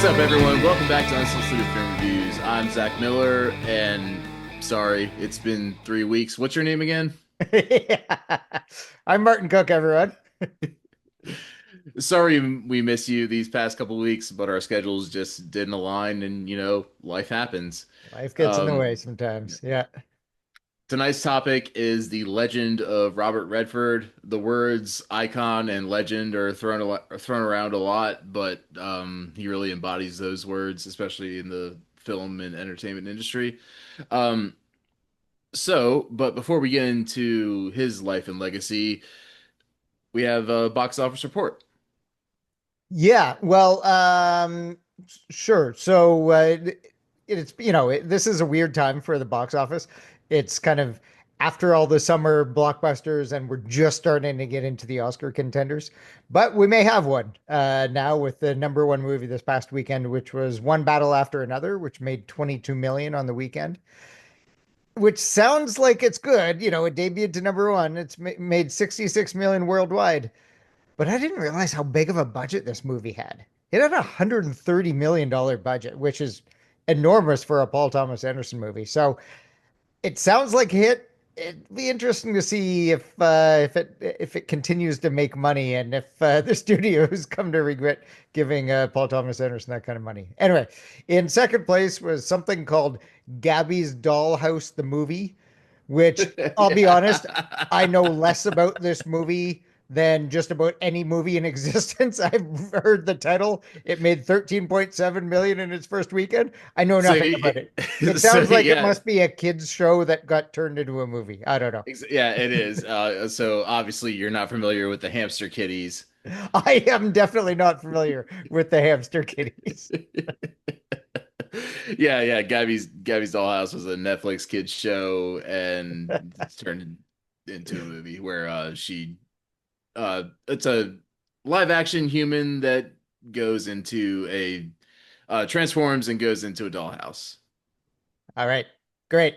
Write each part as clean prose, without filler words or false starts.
What's up, everyone? Welcome back to Unsolicited Film Reviews. I'm Zach Miller, and sorry, it's been 3 weeks. What's your name again? Yeah. I'm Martin Cooke, everyone. Sorry we miss you these past couple weeks, but our schedules just didn't align, and life happens. Life gets in the Um, way sometimes. Yeah. Tonight's topic is the legend of Robert Redford. The words icon and legend are thrown around a lot, but he really embodies those words, especially in the film and entertainment industry. Um, but before we get into his life and legacy, we have a box office report. Yeah. Well, sure. So this is a weird time for the box office. It's kind of after all the summer blockbusters, and we're just starting to get into the Oscar contenders. But we may have one now with the number one movie this past weekend, which was One Battle After Another, which made 22 million on the weekend. Which sounds like it's good. It debuted to number one. It's made 66 million worldwide. But I didn't realize how big of a budget this movie had. It had a $130 million budget, which is enormous for a Paul Thomas Anderson movie. So it sounds like a hit. It'd be interesting to see if it continues to make money, and if the studios come to regret giving Paul Thomas Anderson that kind of money. Anyway, in second place was something called Gabby's Dollhouse the movie, which I'll be honest, I know less about this movie than just about any movie in existence. I've heard the title. It made 13.7 million in its first weekend. I know So, nothing about it. It so sounds like it yeah, must be a kids show that got turned into a movie. I don't know. yeah, it is. So obviously you're not familiar with the hamster kitties. I am definitely not familiar with the hamster kitties. Yeah. Gabby's Dollhouse was a Netflix kids show, and it's turned into a movie where it's a live action human that goes into a transforms and goes into a dollhouse. All right, great.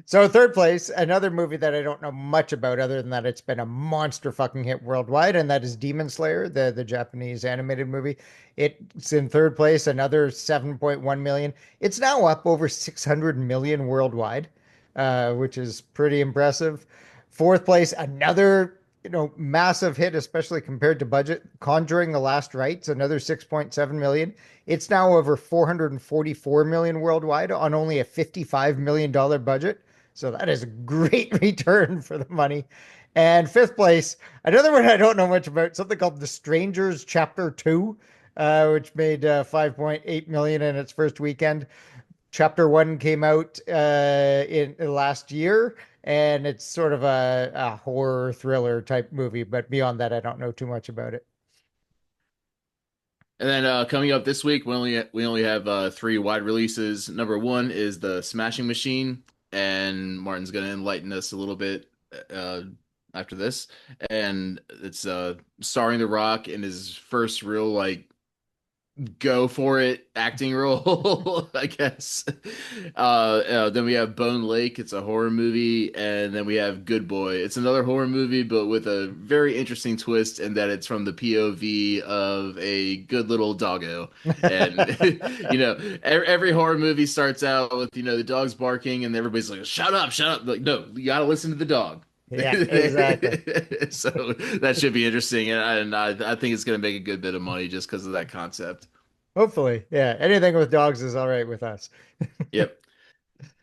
So third place, another movie that I don't know much about other than that it's been a monster fucking hit worldwide, and that is Demon Slayer, the Japanese animated movie. It's in third place, another 7.1 million. It's now up over 600 million worldwide, which is pretty impressive. Fourth place, another massive hit, especially compared to budget. Conjuring the Last Rites, another 6.7 million. It's now over 444 million worldwide on only a $55 million budget. So that is a great return for the money. And fifth place, another one I don't know much about, something called The Strangers Chapter 2, which made 5.8 million in its first weekend. Chapter 1 came out in last year, and it's sort of a horror thriller type movie, but beyond that, I don't know too much about it. And then coming up this week, we only have three wide releases. Number one is the Smashing Machine, and Martin's going to enlighten us a little bit uh, after this. And it's starring The Rock in his first real go for it acting role, I guess. Then we have Bone Lake. It's a horror movie, and then we have Good Boy. It's another horror movie, but with a very interesting twist in that it's from the POV of a good little doggo. And every horror movie starts out with the dog's barking, and everybody's like, "Shut up, shut up!" Like, no, you gotta listen to the dog. Yeah, exactly. So that should be interesting, and I think it's going to make a good bit of money just because of that concept. Hopefully. Yeah, anything with dogs is all right with us. Yep.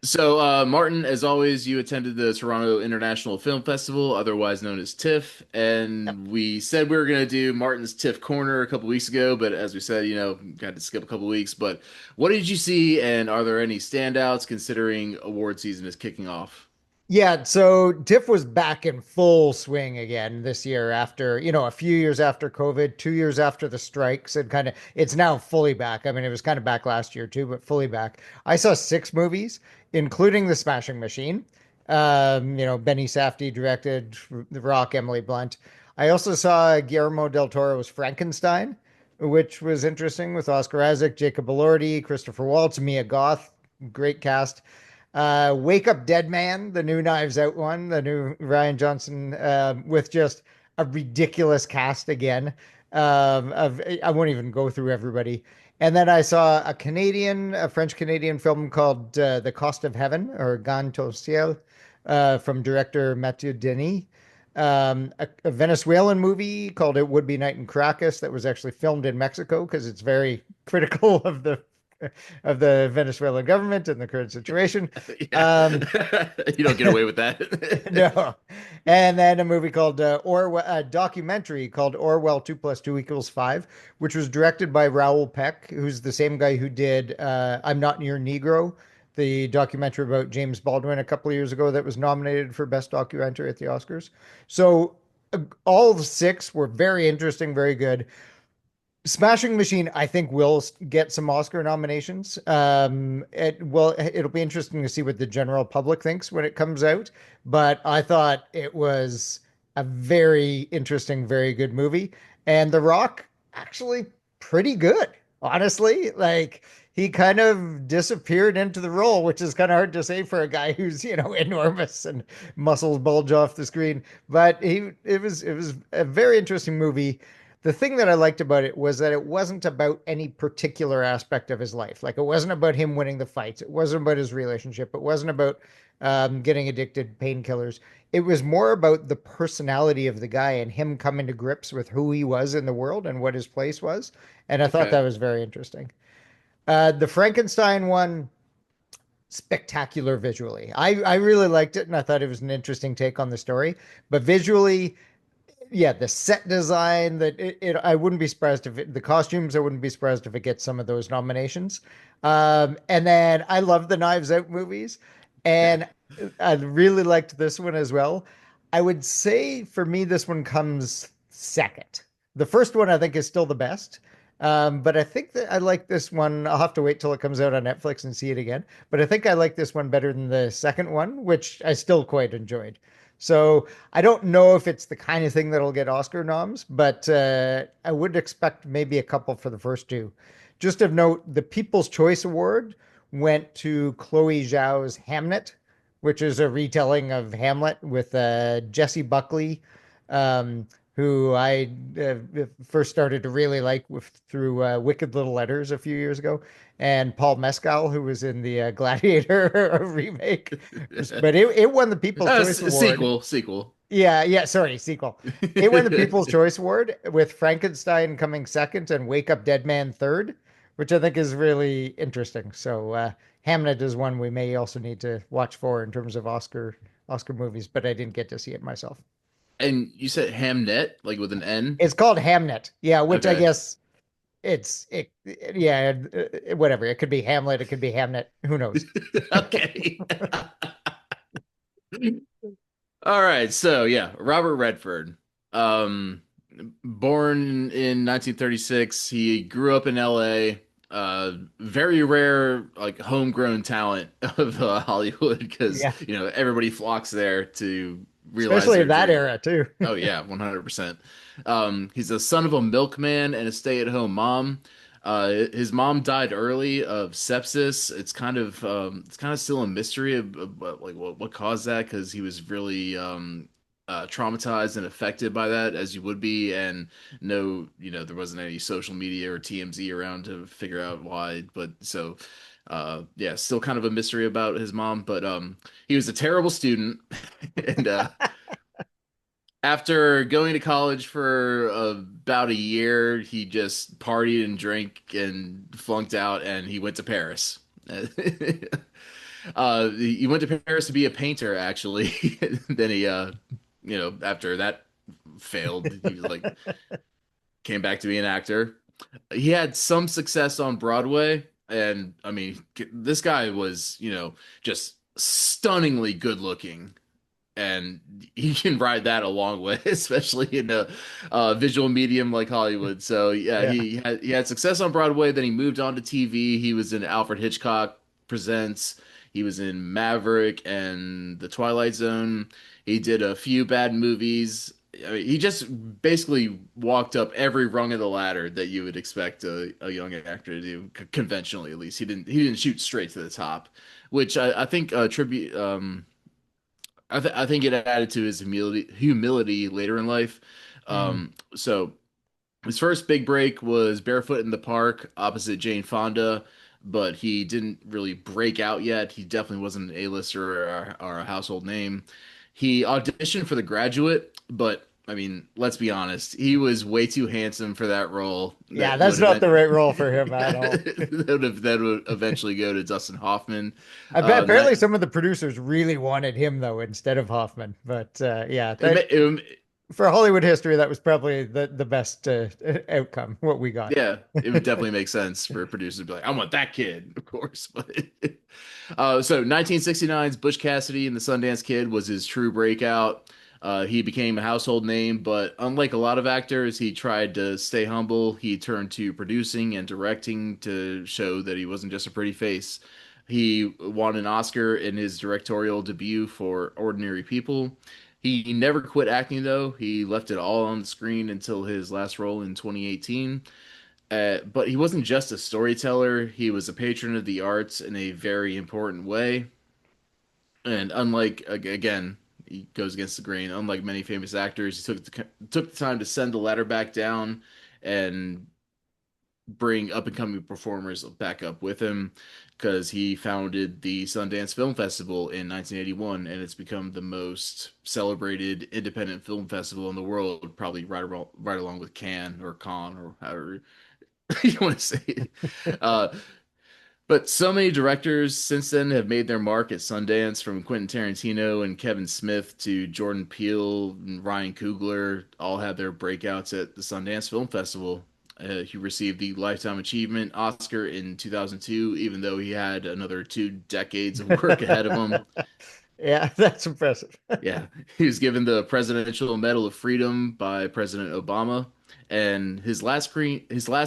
So, Martin, as always, you attended the Toronto International Film Festival, otherwise known as TIFF, Yep. and we said we were going to do Martin's TIFF Corner a couple weeks ago, but as we said, got to skip a couple weeks. But what did you see, and are there any standouts considering award season is kicking off? Yeah, so TIFF was back in full swing again this year after, a few years after COVID, 2 years after the strikes, and it's now fully back. I mean, it was kind of back last year too, but fully back. I saw six movies, including The Smashing Machine. Benny Safdie directed, The Rock, Emily Blunt. I also saw Guillermo del Toro's Frankenstein, which was interesting with Oscar Isaac, Jacob Elordi, Christopher Waltz, Mia Goth. Great cast. Wake Up Dead Man, the new Knives Out one, the new Ryan Johnson, with just a ridiculous cast again. I won't even go through everybody. And then I saw a French Canadian film called The Cost of Heaven or Gant au Ciel from director Mathieu Denis. A Venezuelan movie called It Would Be Night in Caracas that was actually filmed in Mexico because it's very critical of the Venezuelan government and the current situation. Yeah. Um, You don't get away with that. no. And then a movie called Orwell, a documentary called Orwell 2 plus 2 equals 5, which was directed by Raoul Peck, who's the same guy who did I'm Not Your Negro, the documentary about James Baldwin a couple of years ago that was nominated for Best Documentary at the Oscars. So all six were very interesting, very good. Smashing Machine, I think, will get some Oscar nominations. It'll be interesting to see what the general public thinks when it comes out. But I thought it was a very interesting, very good movie. And The Rock actually pretty good, honestly. Like he kind of disappeared into the role, which is kind of hard to say for a guy who's, enormous and muscles bulge off the screen. But it was a very interesting movie. The thing that I liked about it was that it wasn't about any particular aspect of his life. Like it wasn't about him winning the fights. It wasn't about his relationship. It wasn't about getting addicted to painkillers. It was more about the personality of the guy and him coming to grips with who he was in the world and what his place was. And I thought that Okay. was very interesting. The Frankenstein one, spectacular visually. I really liked it and I thought it was an interesting take on the story. But visually, yeah, the set design I wouldn't be surprised if the costumes, I wouldn't be surprised if it gets some of those nominations. And then I love the Knives Out movies, Yeah. and I really liked this one as well. I would say for me, this one comes second. The first one I think is still the best. But I think that I like this one. I'll have to wait till it comes out on Netflix and see it again. But I think I like this one better than the second one, which I still quite enjoyed. So I don't know if it's the kind of thing that'll get Oscar noms, but I would expect maybe a couple for the first two. Just of note, the People's Choice Award went to Chloe Zhao's Hamnet, which is a retelling of Hamlet with Jesse Buckley, um, who I first started to really like through Wicked Little Letters a few years ago, and Paul Mescal, who was in the Gladiator remake. But it won the People's Choice Award. Sequel. Yeah, yeah, sorry, sequel. It won the People's Choice Award with Frankenstein coming second and Wake Up Dead Man third, which I think is really interesting. So Hamnet is one we may also need to watch for in terms of Oscar movies, but I didn't get to see it myself. And you said Hamnet, like with an N? It's called Hamnet. Yeah, which I Okay. guess yeah, whatever. It could be Hamlet, it could be Hamnet. Who knows? Okay. All right. So yeah, Robert Redford. Um, born in 1936, he grew up in LA. Very rare, like homegrown talent of Hollywood because Yeah, everybody flocks there to realize especially their in that dream. era too. Oh yeah, 100%. He's the son of a milkman and a stay-at-home mom. His mom died early of sepsis. It's kind of still a mystery of like what caused that because he was really traumatized and affected by that as you would be, and no, there wasn't any social media or TMZ around to figure out why. But so, yeah, still kind of a mystery about his mom. But he was a terrible student, and after going to college for about a year, he just partied and drank and flunked out, and he went to Paris. He went to Paris to be a painter, actually. Then after that failed, he was like came back to be an actor. He had some success on Broadway, and I mean, this guy was, just stunningly good looking and he can ride that a long way, especially in a visual medium like Hollywood. So yeah, Yeah. he had success on Broadway. Then he moved on to TV. He was in Alfred Hitchcock Presents. He was in Maverick and The Twilight Zone. He did a few bad movies. I mean, he just basically walked up every rung of the ladder that you would expect a young actor to do, conventionally at least. He didn't shoot straight to the top, which I think tribute. I think it added to his humility later in life. Mm. So His first big break was Barefoot in the Park opposite Jane Fonda, but he didn't really break out yet. He definitely wasn't an A-lister or a household name. He auditioned for The Graduate, but I mean, let's be honest, he was way too handsome for that role. Yeah, That that's would not event the right role for him at all. that would eventually go to Dustin Hoffman. I bet Not, apparently some of the producers really wanted him though instead of Hoffman. But yeah, it, that it, for Hollywood history, that was probably the best outcome, what we got. Yeah, it would definitely make sense for a producer to be like, I want that kid, of course. But so 1969's Butch Cassidy and the Sundance Kid was his true breakout. He became a household name, but unlike a lot of actors, he tried to stay humble. He turned to producing and directing to show that he wasn't just a pretty face. He won an Oscar in his directorial debut for Ordinary People. He never quit acting, though. He left it all on the screen until his last role in 2018. But he wasn't just a storyteller, he was a patron of the arts in a very important way. And again, he goes against the grain. Unlike many famous actors, he took the time to send the ladder back down and bring up and coming performers back up with him because he founded the Sundance Film Festival in 1981, and it's become the most celebrated independent film festival in the world, probably right along with Cannes or Cannes or however you want to say it. Uh, but so many directors since then have made their mark at Sundance, from Quentin Tarantino and Kevin Smith to Jordan Peele and Ryan Coogler, all had their breakouts at the Sundance Film Festival. He received the Lifetime Achievement Oscar in 2002, even though he had another 2 decades of work ahead of him. Yeah, that's impressive. Yeah, he was given the Presidential Medal of Freedom by President Obama, and his last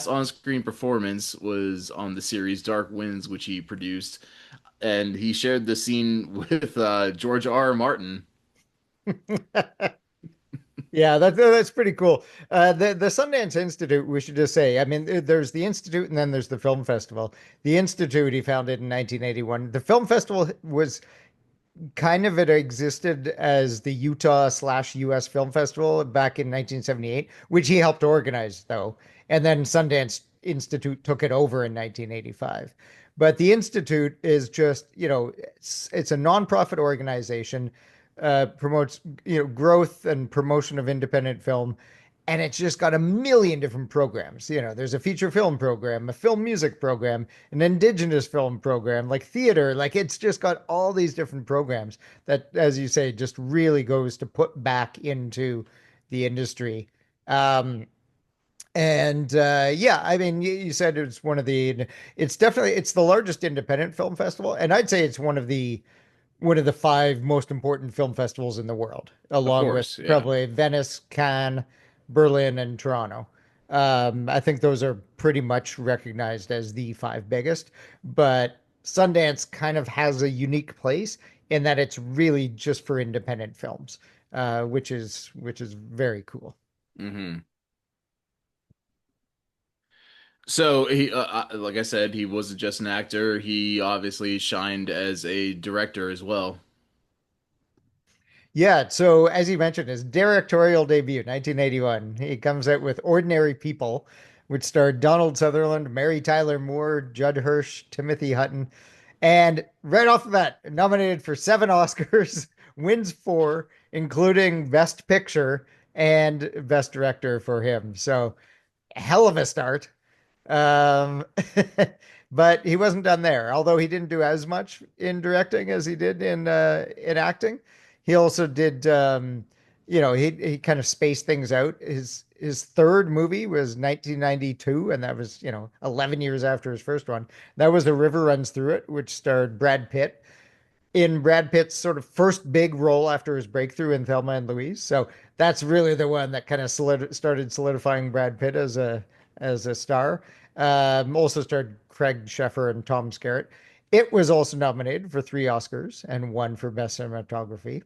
on-screen performance was on the series Dark Winds, which he produced, and he shared the scene with George R. R. Martin. Yeah, that's pretty cool. The Sundance Institute, we should just say, I mean, there's the Institute and then there's the Film Festival. The Institute he founded in 1981. The Film Festival was kind of it existed as the Utah/US Film Festival back in 1978, which he helped organize though. And then Sundance Institute took it over in 1985. But the Institute is just, it's a nonprofit organization, promotes, growth and promotion of independent film. And it's just got a million different programs. There's a feature film program, a film music program, an indigenous film program, like theater. Like it's just got all these different programs that, as you say, just really goes to put back into the industry. Um, and yeah, I mean, you said it's it's the largest independent film festival, and I'd say it's one of the five most important film festivals in the world, Of along with course, yeah. probably Venice, Cannes, Berlin, and Toronto. I think those are pretty much recognized as the five biggest, but Sundance kind of has a unique place in that it's really just for independent films, which is very cool. Hmm. So like I said, he wasn't just an actor. He obviously shined as a director as well. Yeah, so as you mentioned, his directorial debut, 1981, he comes out with Ordinary People, which starred Donald Sutherland, Mary Tyler Moore, Judd Hirsch, Timothy Hutton, and right off the bat, nominated for 7 Oscars, wins 4, including Best Picture and Best Director for him. So, hell of a start. Um, but he wasn't done there. Although he didn't do as much in directing as he did in acting, he also did. He kind of spaced things out. His third movie was 1992, and that was 11 years after his first one. That was The River Runs Through It, which starred Brad Pitt in Brad Pitt's sort of first big role after his breakthrough in Thelma and Louise. So that's really the one that kind of started solidifying Brad Pitt as a star. Also starred Craig Sheffer and Tom Skerritt. It was also nominated for 3 Oscars and one for Best Cinematography.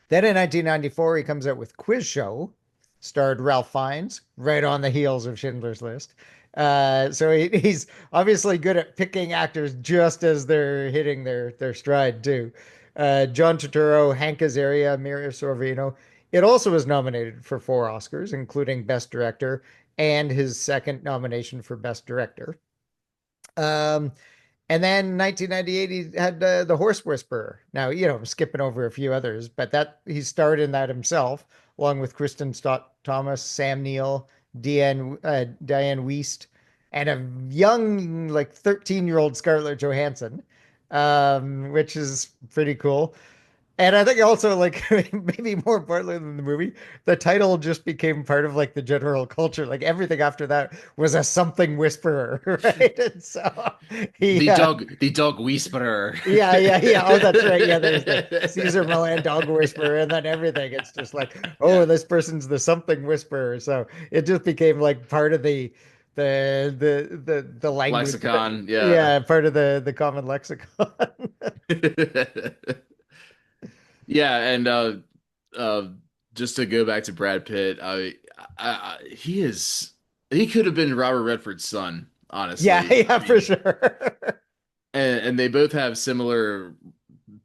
Then in 1994, he comes out with Quiz Show, starred Ralph Fiennes, right on the heels of Schindler's List. So he's obviously good at picking actors just as they're hitting their stride too. John Turturro, Hank Azaria, Mira Sorvino. It also was nominated for 4 Oscars, including Best Director and his second nomination for Best Director. Um, and then 1998, he had The Horse Whisperer. Now, I'm skipping over a few others, but that he starred in that himself, along with Kristen Stott Thomas, Sam Neill, Diane Wiest, and a young, like 13-year-old Scarlett Johansson, which is pretty cool. And I think also, like, maybe more importantly than the movie, the title just became part of like the general culture. Like everything after that was a something whisperer, right? And so he, The dog whisperer. yeah, yeah, yeah. Oh, that's right. Yeah, there's the Caesar Milan dog whisperer, and then everything. It's just like, oh, Yeah, this person's the something whisperer. So it just became like part of the language. lexicon. Yeah. Yeah, part of the common lexicon. Yeah, and uh, just to go back to Brad Pitt, he could have been Robert Redford's son, Yeah, honestly. I yeah, for mean, sure. and they both have similar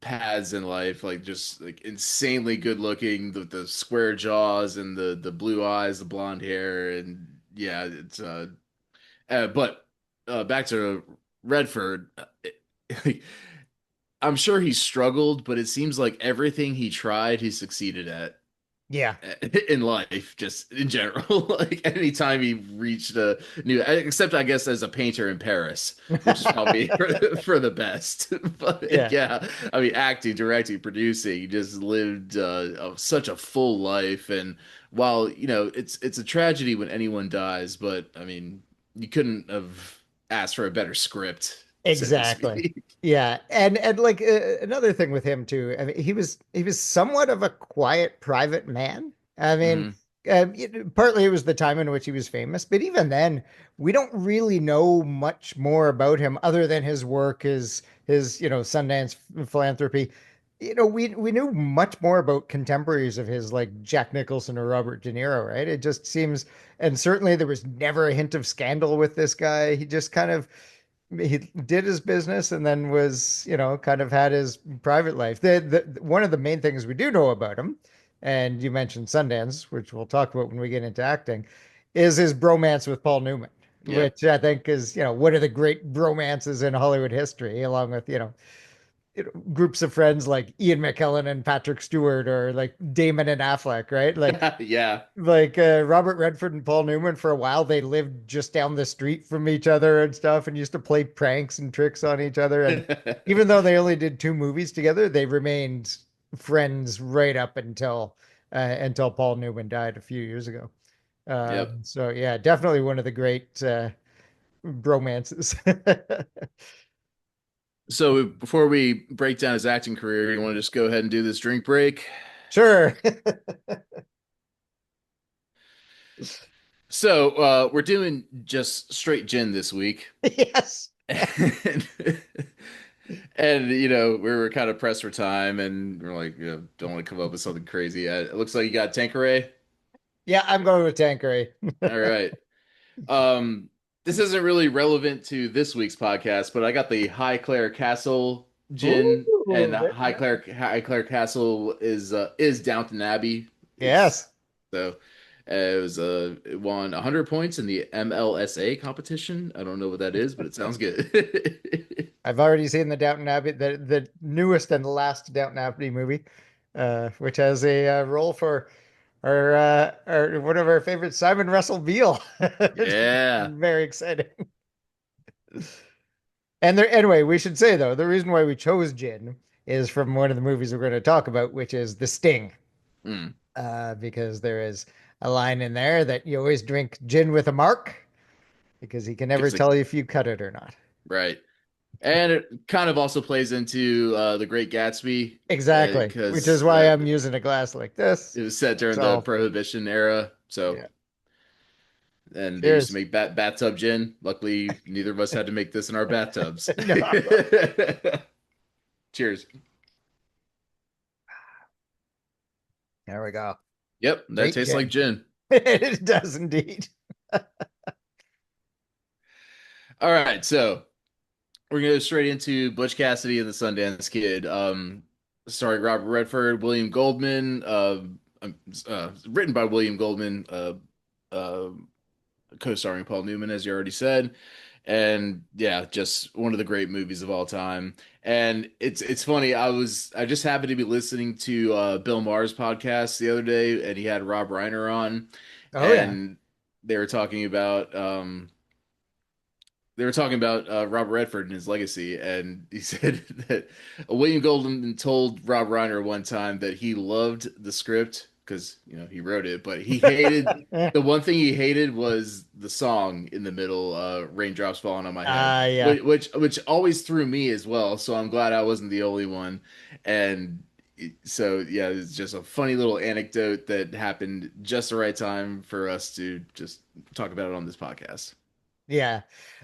paths in life, like just like insanely good looking, the square jaws and the blue eyes, the blonde hair, and yeah, it's but back to Redford. I'm sure he struggled, but it seems like everything he tried, he succeeded at Yeah, in life, just in general. Like anytime he reached a new, except I guess as a painter in Paris, which is probably for the best. But yeah, yeah, I mean, acting, directing, producing, he just lived such a full life. And while it's a tragedy when anyone dies, but I mean, you couldn't have asked for a better script, so to exactly. speak. Yeah, and like another thing with him too. I mean, he was somewhat of a quiet, private man. I mean, Hmm. partly it was the time in which he was famous, but even then, we don't really know much more about him other than his work, his Sundance philanthropy. We knew much more about contemporaries of his, like Jack Nicholson or Robert De Niro, right? It just seems, and certainly there was never a hint of scandal with this guy. He just kind of he did his business and then was, kind of had his private life. One of the main things we do know about him, and you mentioned Sundance, which we'll talk about when we get into acting, is his bromance with Paul Newman, Yeah. which I think is, one of the great bromances in Hollywood history, along with, groups of friends like Ian McKellen and Patrick Stewart, or like Damon and Affleck, right? Like Yeah. like Robert Redford and Paul Newman, for a while they lived just down the street from each other and stuff, and used to play pranks and tricks on each other. And even though they only did 2 movies together, they remained friends right up until Paul Newman died a few years ago. Yep. So yeah, definitely one of the great bromances. So before we break down his acting career, you want to just go ahead and do this drink break? Sure. So we're doing just straight gin this week. Yes. And, we were kind of pressed for time and we're like, don't want to come up with something crazy. It looks like you got Tanqueray. Yeah, I'm going with Tanqueray. All right. Um, this isn't really relevant to this week's podcast, but I got the Highclere Castle gin, and Ooh, the Highclere Castle is Downton Abbey. It's yes. so it won 100 points in the MLSA competition. I don't know what that is, but it sounds good. I've already seen the Downton Abbey, the newest and last Downton Abbey movie, which has a role for our one of our favorites, Simon Russell Beale. It's Yeah. very exciting. And there, anyway, we should say though, the reason why we chose gin is from one of the movies we're going to talk about, which is The Sting, Mm. because there is a line in there that you always drink gin with a mark because he can never It's like tell you if you cut it or not. right. And it kind of also plays into The Great Gatsby Exactly, which is because why I'm using a glass like this. it was set during the So, Prohibition era. So, yeah. and they used to Cheers. make bathtub gin. Luckily, neither of us had to make this in our bathtubs. No. Cheers. There we go. Yep, that Great tastes like gin. gin. It does indeed. All right, so we're gonna go straight into Butch Cassidy and the Sundance Kid. Starring Robert Redford, William Goldman. written by William Goldman, uh, co-starring Paul Newman, as you already said. And yeah, just one of the great movies of all time. And it's funny. I just happened to be listening to Bill Maher's podcast the other day, and he had Rob Reiner on, Oh yeah. and they were talking about Robert Redford and his legacy, and he said that William Goldman told Rob Reiner one time that he loved the script because he wrote it, but he hated the one thing he hated was the song in the middle, "Raindrops Falling on My Head," Yeah. which always threw me as well. So I'm glad I wasn't the only one, and so yeah, it's just a funny little anecdote that happened just the right time for us to just talk about it on this podcast. Yeah.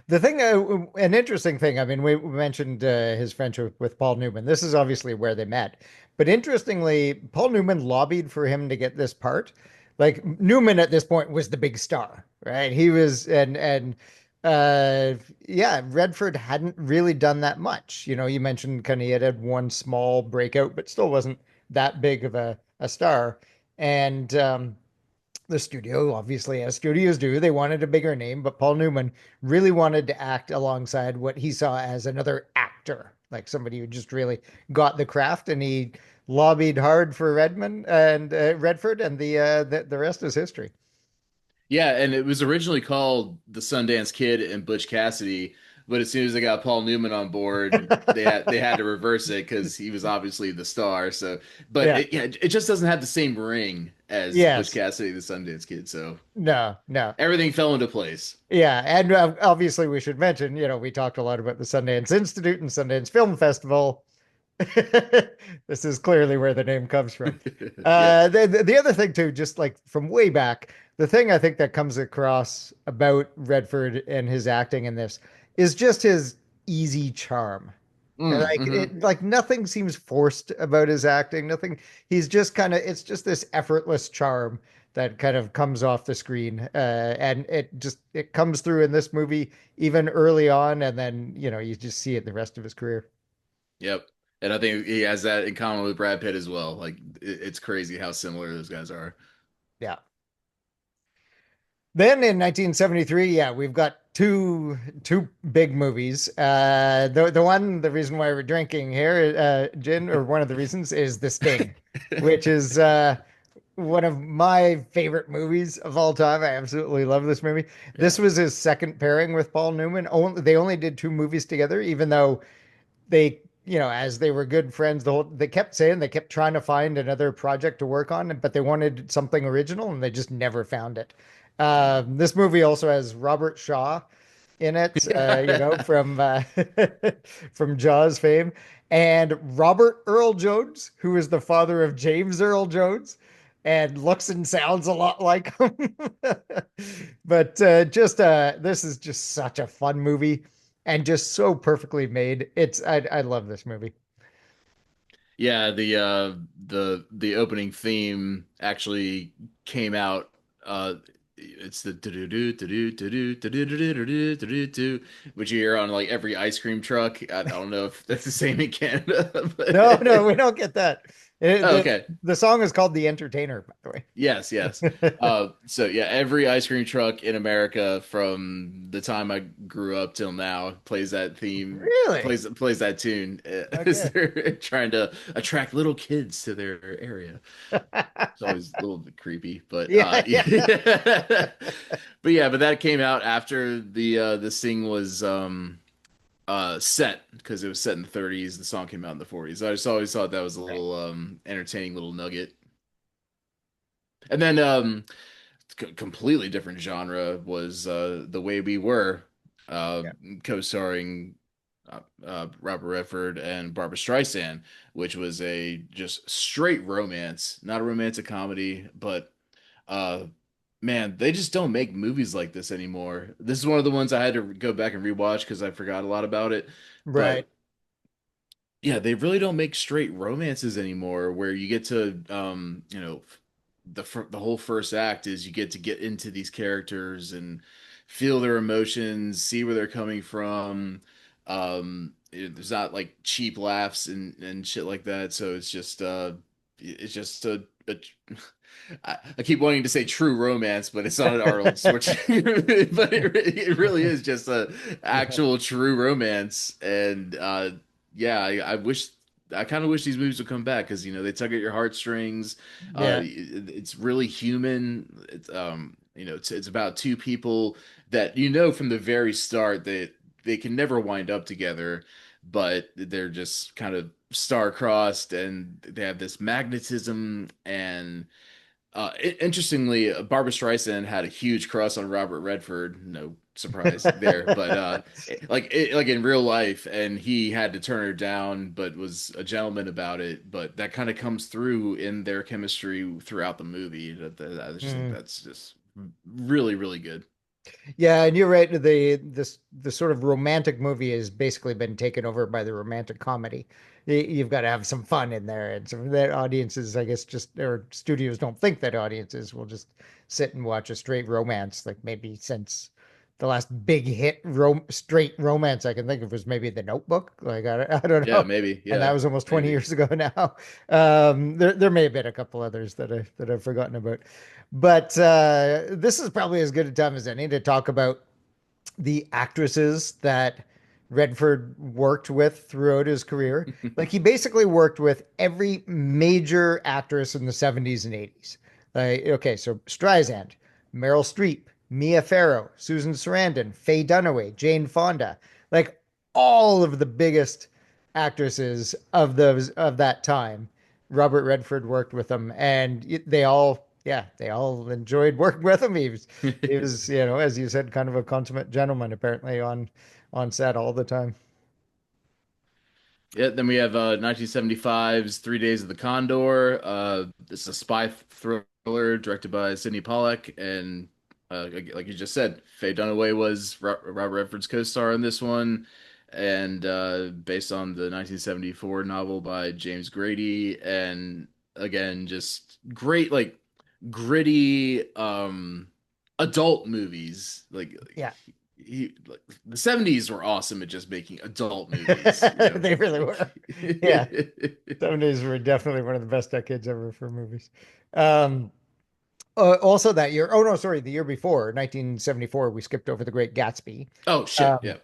The thing, an interesting thing, I mean, we mentioned his friendship with Paul Newman. This is obviously where they met. But interestingly, Paul Newman lobbied for him to get this part. Like Newman at this point was the big star, right? He was, and yeah, Redford hadn't really done that much. You mentioned kind of he had one small breakout, but still wasn't that big of a star. And the studio, obviously, as studios do, they wanted a bigger name, but Paul Newman really wanted to act alongside what he saw as another actor, like somebody who just really got the craft, and he lobbied hard for Redmond and Redford, and the rest is history. Yeah, and it was originally called The Sundance Kid and Butch Cassidy, but as soon as they got Paul Newman on board, they had to reverse it because he was obviously the star. So, but Yeah. it just doesn't have the same ring as Butch Yes. Cassidy, the Sundance Kid. So No, no. everything fell into place. Yeah, and obviously we should mention, we talked a lot about the Sundance Institute and Sundance Film Festival. This is clearly where the name comes from. Yep. The other thing too, just like from way back, the thing I think that comes across about Redford and his acting in this is just his easy charm. And Mm-hmm. like nothing seems forced about his acting. Nothing. He's just kind of. It's just this effortless charm that kind of comes off the screen, and it comes through in this movie even early on, and then you just see it the rest of his career. Yep. And I think he has that in common with Brad Pitt as well. Like it's crazy how similar those guys are. Yeah. Then in 1973, yeah, we've got two big movies. The reason why we're drinking here, gin, or one of the reasons is The Sting, which is one of my favorite movies of all time. I absolutely love this movie. This Yeah. was his second pairing with Paul Newman. They only did two movies together, even though they, as they were good friends, they kept saying they kept trying to find another project to work on, but they wanted something original and they just never found it. This movie also has Robert Shaw in it, from from Jaws fame, and Robert Earl Jones, who is the father of James Earl Jones, and looks and sounds a lot like him. But just this is just such a fun movie and just so perfectly made. I love this movie. Yeah, the opening theme actually came out. It's the which you hear on like every ice cream truck. I don't know if that's the same in Canada, No, no, but we don't get that. It, oh, the okay. the song is called The Entertainer, by the Yes, yes. way. So yeah, every ice cream truck in America from the time I grew up till now plays that theme, Really? plays that tune as Okay. they're trying to attract little kids to their area. It's always a little bit creepy, but Yeah, yeah. yeah. But that came out after the thing was set because it was set in the 30s. The song came out in the 40s. I just always thought that was a Right. little entertaining little nugget. And then completely different genre was The Way We Were, uh, Yeah. co-starring Robert Redford and Barbara Streisand, which was a just straight romance, not a romantic comedy, but uh, man, they just don't make movies like this anymore. This is one of the ones I had to go back and rewatch because I forgot a lot about it. Right. But yeah, they really don't make straight romances anymore where you get to the whole first act is you get into these characters and feel their emotions, see where they're coming from. There's not like cheap laughs and shit like that, so it's just a I keep wanting to say true romance, but it's not an Arnold Schwarzenegger, but it really is just a Yeah. actual true romance. And yeah, I kind of wish these movies would come back because they tug at your heartstrings. Yeah. It's really human. It's about two people that from the very start that they can never wind up together, but they're just kind of star-crossed, and they have this magnetism. And interestingly, Barbara Streisand had a huge crush on Robert Redford. No surprise there, but like in real life, and he had to turn her down, but was a gentleman about it. But that kind of comes through in their chemistry throughout the movie. I just think Mm. that's just really, really good. Yeah, and you're right. The sort of romantic movie has basically been taken over by the romantic comedy. You've got to have some fun in there, and some that audiences, I guess, just or studios don't think that audiences will just sit and watch a straight romance. Like maybe since the last big hit straight romance I can think of was maybe The Notebook. Like I don't Yeah, know, maybe. and that Yeah, was almost 20 maybe. years ago now. There may have been a couple others that I've forgotten about. But this is probably as good a time as any to talk about the actresses that Redford worked with throughout his career. Like he basically worked with every major actress in the 70s and 80s. Okay, so Streisand, Meryl Streep, Mia Farrow, Susan Sarandon, Faye Dunaway, Jane Fonda, like all of the biggest actresses of that time. Robert Redford worked with them, and they all, yeah, they all enjoyed working with him. He was, as you said, kind of a consummate gentleman, apparently on set all the time. Yeah, then we have 1975's Three Days of the Condor. It's a spy thriller directed by Sidney Pollack, and like you just said, Faye Dunaway was Robert Redford's co-star in this one, and based on the 1974 novel by James Grady. And again, just great, like gritty adult movies. Yeah, Like, the 70s were awesome at just making adult movies, they really were. Yeah, 70s were definitely one of the best decades ever for movies. Um, Also that year, oh no, sorry, the year before, 1974, we skipped over The Great Gatsby, Oh shit, um, yeah.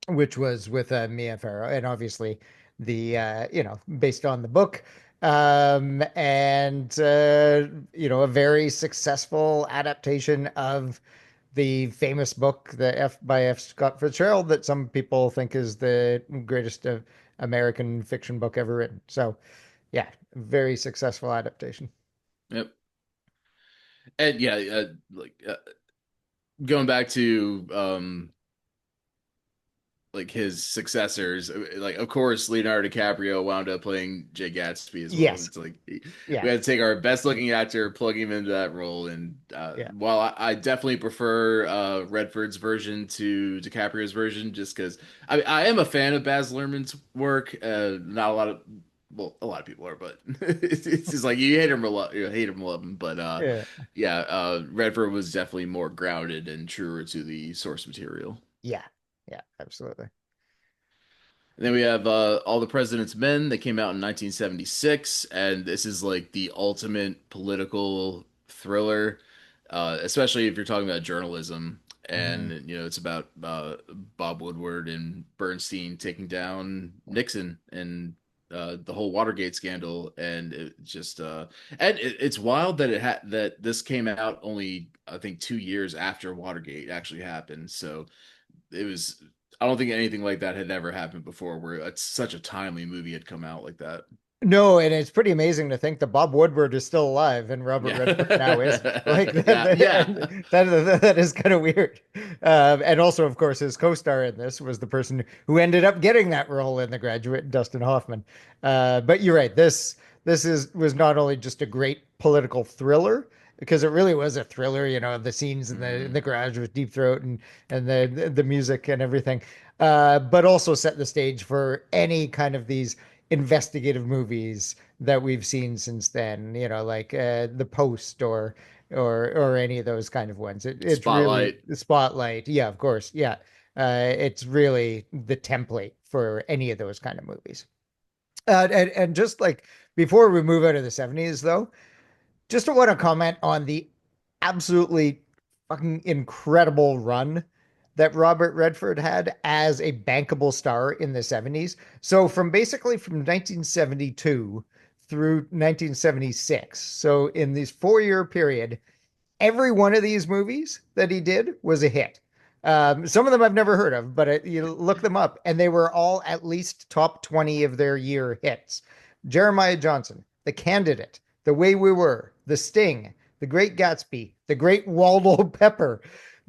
which was with Mia Farrow, and obviously based on the book, and a very successful adaptation of the famous book, the F by F. Scott Fitzgerald, that some people think is the greatest American fiction book ever written. So, yeah, very successful adaptation. Yep. And yeah, going back to like his successors, like of course Leonardo DiCaprio wound up playing Jay Gatsby as well. Yes, It's like yeah, we had to take our best looking actor, plug him into that role. And yeah. while I definitely prefer Redford's version to DiCaprio's version, just because I am a fan of Baz Luhrmann's work. Not a lot of Well, a lot of people are, but it's just like you hate him or hate him, love him. But Yeah, yeah, Redford was definitely more grounded and truer to the source material. yeah, yeah, absolutely. And then we have All the President's Men that came out in 1976, and this is like the ultimate political thriller, especially if you're talking about journalism. Mhm. And it's about Bob Woodward and Bernstein taking down Nixon and the whole Watergate scandal. And it's wild that that this came out only I think 2 years after Watergate actually happened. So it was I don't think anything like that had ever happened before where it's such a timely movie had come out like that. No, and it's pretty amazing to think that Bob Woodward is still alive and Robert Yeah. Redford now isn't. Like Yeah. Yeah. that is kind of weird. And also, of course, his co-star in this was the person who ended up getting that role in The Graduate, Dustin Hoffman. But you're right. This was not only just a great political thriller, because it really was a thriller, the scenes in the Mhm. garage with Deep Throat and the music and everything, but also set the stage for any kind of these investigative movies that we've seen since then, like The Post or any of those kind of ones. It's really Spotlight. the Spotlight. Yeah, of course. Yeah. It's really the template for any of those kind of movies. And just like before we move out of the 70s, though, just want to comment on the absolutely fucking incredible run that Robert Redford had as a bankable star in the 70s. So from 1972 through 1976. So in this 4 year period, every one of these movies that he did was a hit. Some of them I've never heard of, but you look them up, and they were all at least top 20 of their year hits. Jeremiah Johnson, The Candidate, The Way We Were, The Sting, The Great Gatsby, The Great Waldo Pepper,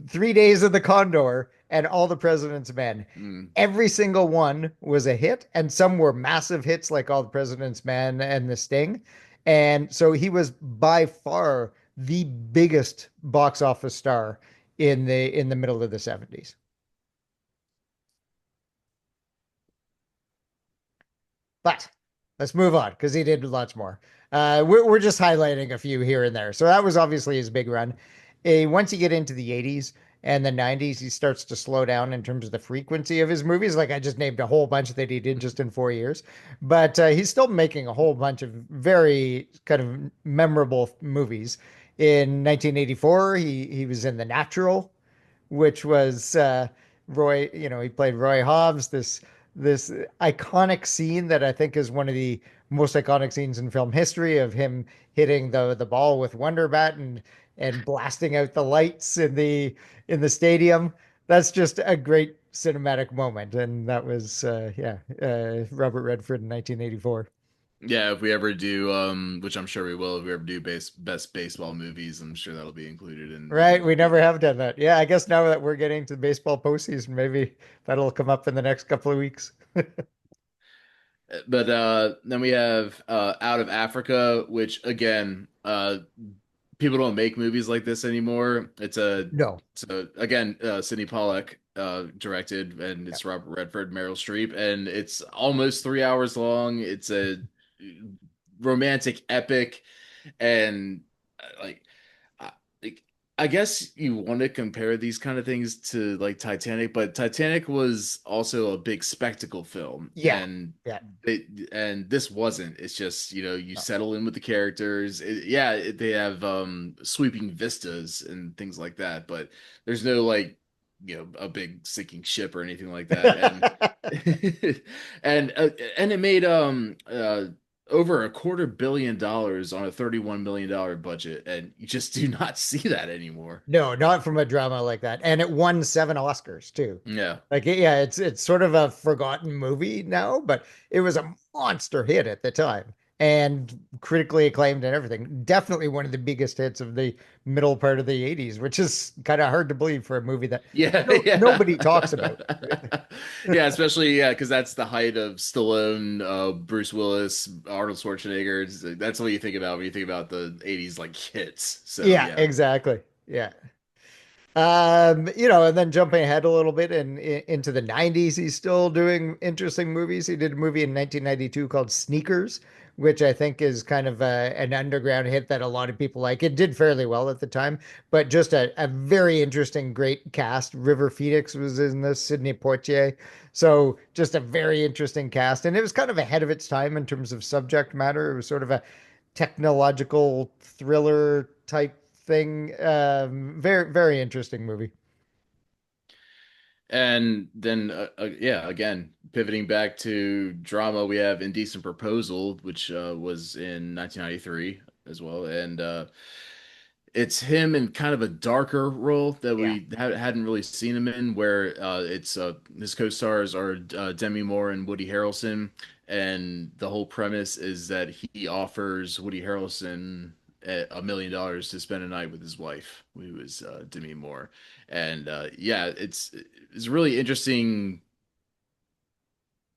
3 Days of the Condor, and All the President's Men. Mm. Every single one was a hit, and some were massive hits like All the President's Men and The Sting. And so he was by far the biggest box office star in the middle of the 70s. But let's move on because he did lots more. We're just highlighting a few here and there. So that was obviously his big run. Once you get into the 80s and the 90s, he starts to slow down in terms of the frequency of his movies. Like I just named a whole bunch that he did just in 4 years, but he's still making a whole bunch of very kind of memorable movies. In 1984, he was in The Natural, which was Roy. He played Roy Hobbs. This iconic scene that I think is one of the most iconic scenes in film history of him hitting the ball with Wonder Bat and blasting out the lights in the stadium. That's just a great cinematic moment, and that was Robert Redford in 1984. Yeah, if we ever do, which I'm sure we will, if we ever do best baseball movies, I'm sure that'll be included in Right, the we never have done that. Yeah, I guess now that we're getting to the baseball postseason, maybe that'll come up in the next couple of weeks. But then we have Out of Africa, which again, people don't make movies like this anymore. No. Again, Sidney Pollack directed, and Yeah. it's Robert Redford, Meryl Streep, and it's almost 3 hours long. It's a romantic epic, and like I, like, I guess you want to compare these kind of things to like Titanic, but Titanic was also a big spectacle film, Yeah. Yeah. and this wasn't. It's just, you No. settle in with the characters. They have sweeping vistas and things like that, but there's no like a big sinking ship or anything like that. And and and it made over $250 million on a $31 million budget, and you just do not see that anymore. No, not from a drama like that. And it won 7 Oscars too. Yeah. Like yeah, it's sort of a forgotten movie now, but it was a monster hit at the time and critically acclaimed and everything. Definitely one of the biggest hits of the middle part of the 80s, which is kind of hard to believe for a movie that Yeah, yeah. nobody talks about, right? Yeah, especially because that's the height of Stallone, Bruce Willis, Arnold Schwarzenegger. That's what you think about when you think about the 80s like hits. So Yeah, yeah. exactly. Yeah. And then jumping ahead a little bit into the 90s, he's still doing interesting movies. He did a movie in 1992 called Sneakers, which I think is kind of an underground hit that a lot of people like. It did fairly well at the time, but just a very interesting, great cast. River Phoenix was in this, Sidney Poitier. So just a very interesting cast. And it was kind of ahead of its time in terms of subject matter. It was sort of a technological thriller type thing. Very, very interesting movie. And then, yeah, again, pivoting back to drama, we have Indecent Proposal, which was in 1993 as well. And it's him in kind of a darker role that Yeah. we hadn't really seen him in, where it's his co-stars are Demi Moore and Woody Harrelson. And the whole premise is that he offers Woody Harrelson $1 million to spend a night with his wife, who is Demi Moore. And yeah, it's a really interesting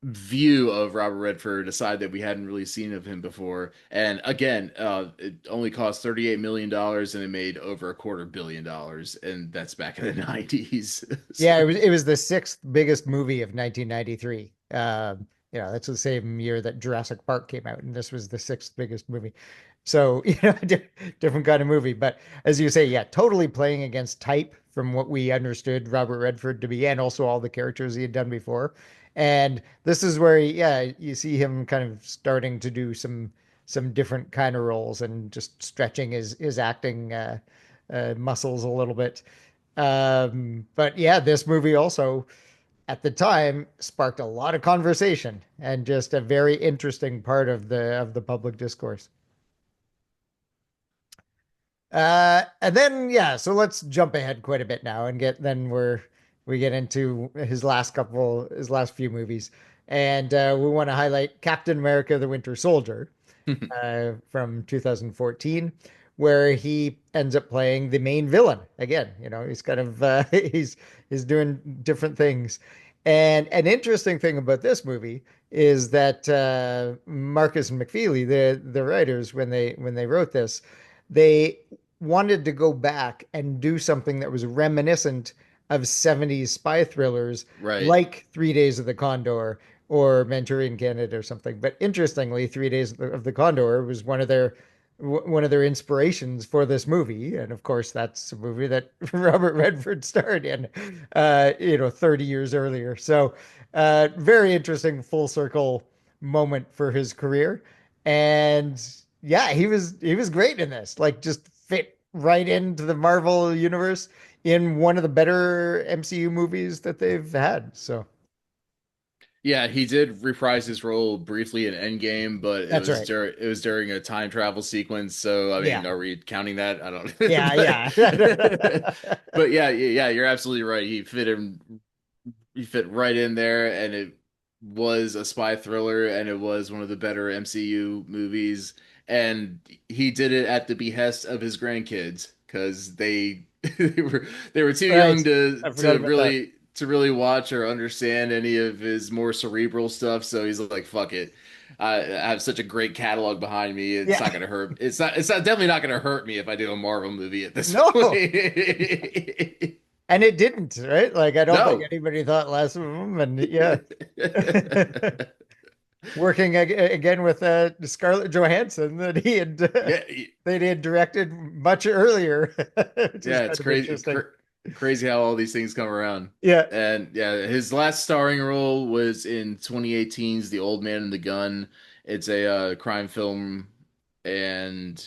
view of Robert Redford, aside that we hadn't really seen of him before. And again, it only cost $38 million and it made over $250 million, and that's back in the 90s. Yeah, it So was it was the sixth biggest movie of 1993. That's the same year that Jurassic Park came out, and this was the sixth biggest movie. So, different kind of movie. But as you say, yeah, totally playing against type from what we understood Robert Redford to be, and also all the characters he had done before. And this is where, yeah, you see him kind of starting to do some some different kind of roles and just stretching his acting muscles a little bit. But yeah, this movie also at the time sparked a lot of conversation and just a very interesting part of the public discourse. And then yeah, so let's jump ahead quite a bit now and we get into his last few movies, and we want to highlight Captain America: The Winter Soldier from 2014, where he ends up playing the main villain again. You know, he's kind of he's doing different things. And an interesting thing about this movie is that Marcus and McFeely, the writers, when they wrote this, they wanted to go back and do something that was reminiscent of 70s spy thrillers Right. like 3 Days of the Condor or Manchurian Candidate or something. But interestingly, 3 Days of the Condor was one of their inspirations for this movie, and of course, that's a movie that Robert Redford starred in, 30 years earlier. So, very interesting full circle moment for his career, and yeah, he was great in this. Like, just fit right into the Marvel universe in one of the better MCU movies that they've had. So Yeah, he did reprise his role briefly in Endgame, but that's right. it was during a time travel sequence. So I Yeah, mean, are we counting that? I don't. yeah, yeah. But yeah, you're absolutely right. He fit right in there, and it was a spy thriller, and it was one of the better MCU movies, and he did it at the behest of his grandkids because they were too Right. young I forgot about that. to really watch or understand any of his more cerebral stuff. So he's like, "Fuck it." I have such a great catalog behind me. It's Yeah. not gonna hurt. It's not definitely not gonna hurt me if I do a Marvel movie at this No. point. And it didn't, right? Like, I don't think No. anybody thought less of him. And yeah. Working again with Scarlett Johansson that Yeah, that he had directed much earlier, which is yeah, kind it's of interesting. crazy how all these things come around. Yeah. And yeah, his last starring role was in 2018's The Old Man and the Gun. It's a crime film, and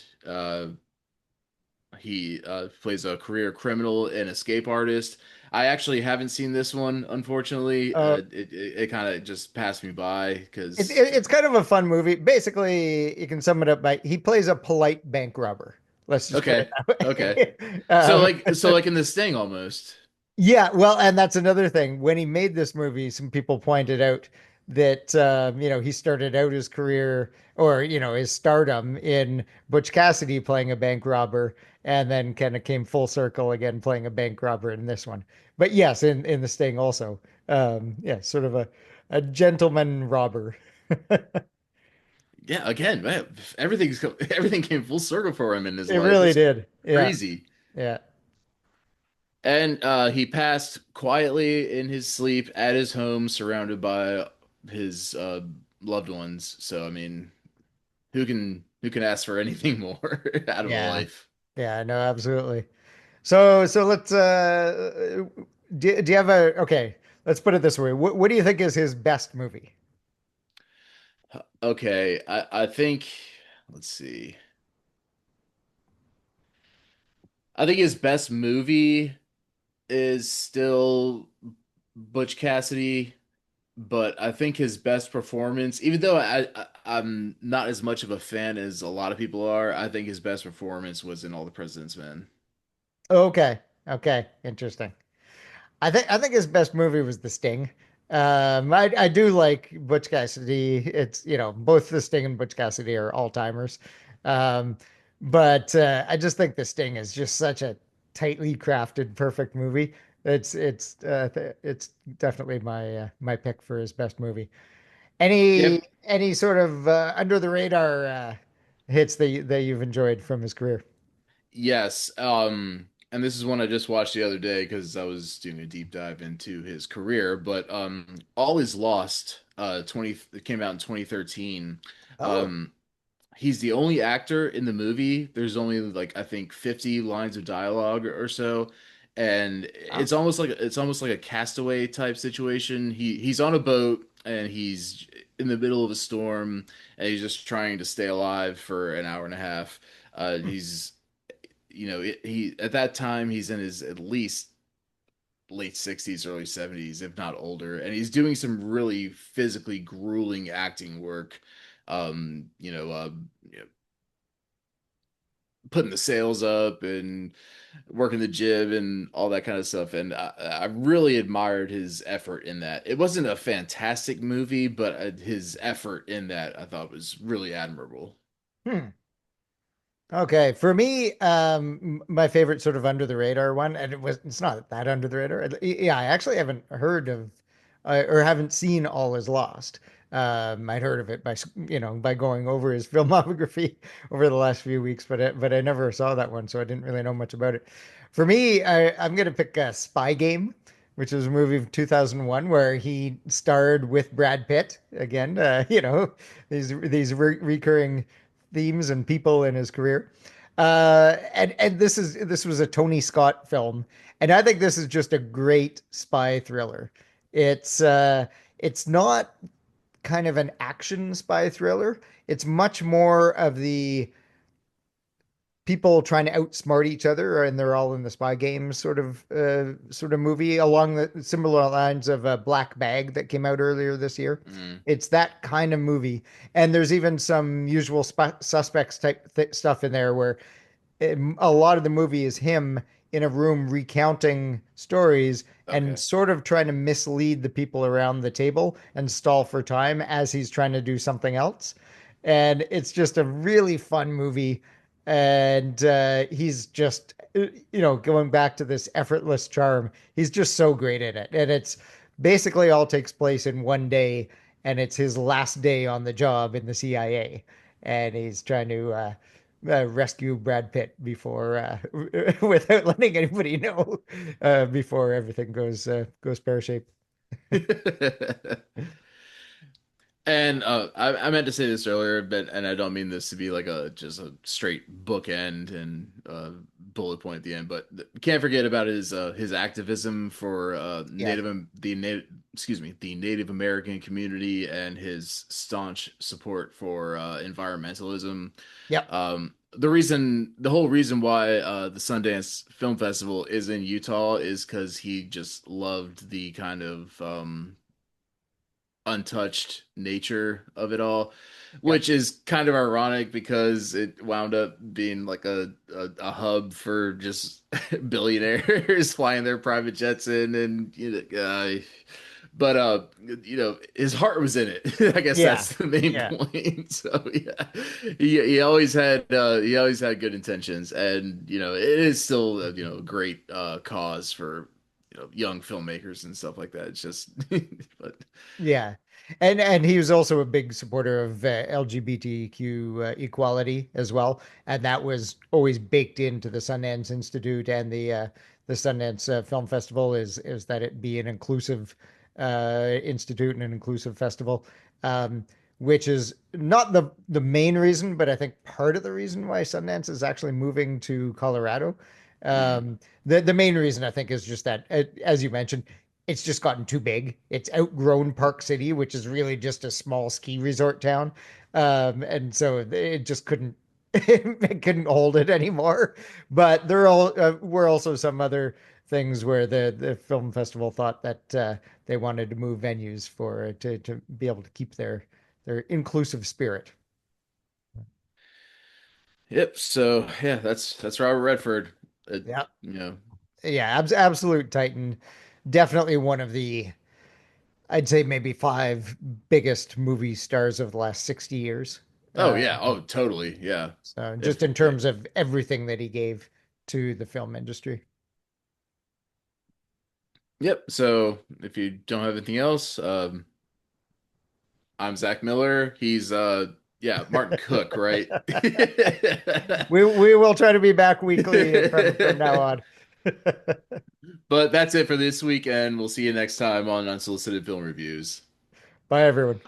he plays a career criminal and escape artist. I actually haven't seen this one, unfortunately. Uh, It kind of just passed me by It's because it's kind of a fun movie. Basically, you can sum it up by he plays a polite bank robber. Let's just put it okay, okay. that way. So like in this thing almost. Yeah, well, and that's another thing. When he made this movie, some people pointed out that he started out his career or his stardom in Butch Cassidy playing a bank robber, and then kind of came full circle again playing a bank robber in this one. But yes, in The Sting also, yeah, sort of a gentleman robber. Yeah, again, man, everything came full circle for him in his It life. really It's did. Yeah, crazy. yeah. And he passed quietly in his sleep at his home, surrounded by his loved ones. So, I mean, who can ask for anything more out of a Yeah. life? Yeah, no, absolutely. So let's do you have a okay, let's put it this way. What do you think is his best movie? Okay, I think let's see. I think his best movie is still Butch Cassidy, but I think his best performance, even though I'm not as much of a fan as a lot of people are, I think his best performance was in All the President's Men. Okay. Okay, interesting. I think his best movie was The Sting. I do like Butch Cassidy. It's, both The Sting and Butch Cassidy are all-timers. Um, but I just think The Sting is just such a tightly crafted, perfect movie. It's definitely my pick for his best movie. Any Yep. any sort of under the radar hits that you've enjoyed from his career? Yes. And this is one I just watched the other day because I was doing a deep dive into his career. But All Is Lost, 20 it came out in 2013. Oh, Um, he's the only actor in the movie. There's only like I think 50 lines of dialogue or so, and wow. it's almost like a castaway type situation. He's on a boat and in the middle of a storm, and he's just trying to stay alive for an hour and a half. He's he at that time he's in his at least late 60s, early 70s, if not older, and he's doing some really physically grueling acting work. Um, you know, uh, you know, putting the sails up and working the jib and all that kind of stuff. And I really admired his effort in that. It wasn't a fantastic movie, but his effort in that I thought was really admirable. Hmm. Okay, for me, my favorite sort of under the radar one, and it's not that under the radar. Yeah, I actually haven't heard of or haven't seen All Is Lost. I'd heard of it by by going over his filmography over the last few weeks, but I never saw that one, so I didn't really know much about it. For me, I'm gonna pick Spy Game, which is a movie of 2001 where he starred with Brad Pitt again. These recurring themes and people in his career. And this was a Tony Scott film, and I think this is just a great spy thriller. It's not kind of an action spy thriller. It's much more of the people trying to outsmart each other, and they're all in the spy game sort of movie along the similar lines of a Black Bag that came out earlier this year. Mm, It's that kind of movie, and there's even some usual suspects type stuff in there where a lot of the movie is him in a room recounting stories and okay. sort of trying to mislead the people around the table and stall for time as he's trying to do something else. And it's just a really fun movie. And he's just, going back to this effortless charm, he's just so great at it. And it's basically all takes place in one day, and it's his last day on the job in the CIA. And he's trying to rescue Brad Pitt before without letting anybody know before everything goes pear shaped. And I meant to say this earlier, but and I don't mean this to be like a just a straight bookend and bullet point at the end, but can't forget about his activism for Yeah. the Native American community and his staunch support for environmentalism. Yep. The whole reason why the Sundance Film Festival is in Utah is because he just loved the kind of untouched nature of it all, Yep. which is kind of ironic because it wound up being like a hub for just billionaires flying their private jets in, and but his heart was in it. I guess Yeah. that's the main Yeah. point. So yeah, he always had good intentions, and it is still a great cause for young filmmakers and stuff like that. It's just but Yeah. And he was also a big supporter of LGBTQ equality as well, and that was always baked into the Sundance Institute and the Sundance Film Festival is that it be an inclusive institute and an inclusive festival, um, which is not the main reason, but I think part of the reason why Sundance is actually moving to Colorado. mm. The main reason I think is just that, as you mentioned, it's just gotten too big. It's outgrown Park City, which is really just a small ski resort town. And so it just couldn't it couldn't hold it anymore. But there were also some other things where the film festival thought that they wanted to move venues for to be able to keep their inclusive spirit. Yep. So yeah, that's Robert Redford. Uh, Yeah. you know. Yeah, absolute Titan. Definitely one of the I'd say maybe five biggest movie stars of the last 60 years. Oh Uh, yeah. Oh totally. Yeah. so just If in terms of everything that he gave to the film industry. yep. So if you don't have anything else, I'm Zach Miller. He's yeah Martin Cook, right? We will try to be back weekly from now on. But that's it for this week, and we'll see you next time on Unsolicited Film Reviews. Bye, everyone.